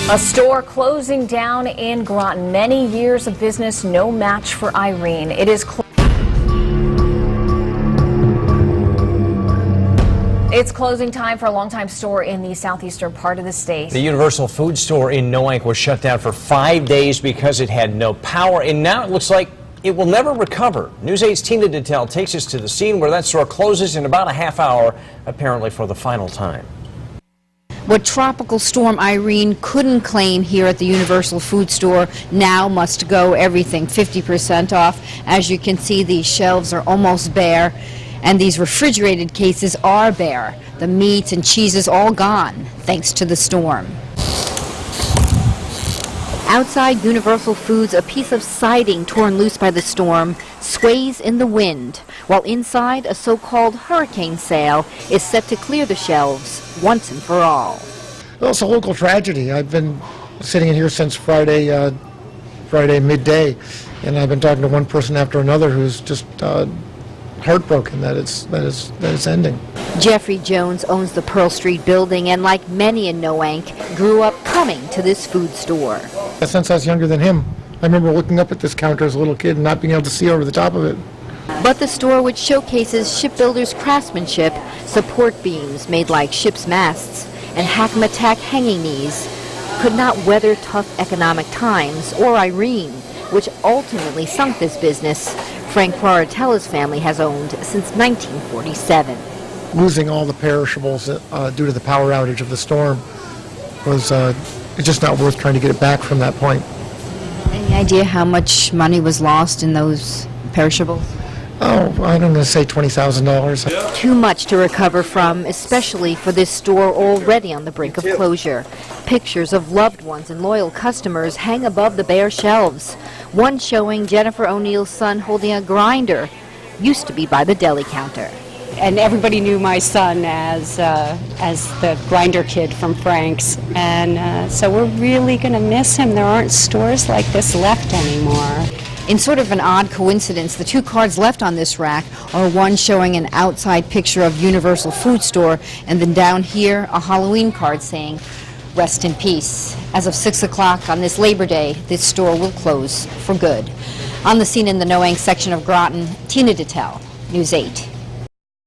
A store closing down in Groton. Many years of business, no match for Irene. It is It's closing time for a longtime store in the southeastern part of the state. The Universal Food Store in Noank was shut down for 5 days because it had no power, and now it looks like it will never recover. News 8's Tina Dittel takes us to the scene where that store closes in about a half hour, apparently for the final time. What Tropical Storm Irene couldn't claim here at the Universal Food Store now must go. Everything 50% off. As you can see, these shelves are almost bare, and these refrigerated cases are bare. The meats and cheeses all gone thanks to the storm. Outside Universal Foods, a piece of siding torn loose by the storm sways in the wind, while inside a so-called hurricane sale is set to clear the shelves once and for all. Well, it's a local tragedy. I've been sitting in here since Friday midday, and I've been talking to one person after another who's just heartbroken that it's ending. Jeffrey Jones owns the Pearl Street building, and like many in Noank, grew up coming to this food store. Since I was younger than him, I remember looking up at this counter as a little kid and not being able to see over the top of it. But the store, which showcases shipbuilders' craftsmanship, support beams made like ship's masts, and Hackmatack hanging knees, could not weather tough economic times, or Irene, which ultimately sunk this business Frank Quaratella's family has owned since 1947. Losing all the perishables due to the power outage of the storm was it's just not worth trying to get it back from that point. Any idea how much money was lost in those perishables? Oh, I'm going to say $20,000. Too much to recover from, especially for this store already on the brink of closure. Pictures of loved ones and loyal customers hang above the bare shelves. One showing Jennifer O'Neill's son holding a grinder, used to be by the deli counter. And everybody knew my son as the grinder kid from Frank's, and so we're really going to miss him. There aren't stores like this left anymore. In sort of an odd coincidence, the two cards left on this rack are one showing an outside picture of Universal Food Store, and then down here a Halloween card saying, "Rest in peace." As of 6 o'clock on this Labor Day, this store will close for good. On the scene in the Noank section of Groton, Tina Dittel, News 8.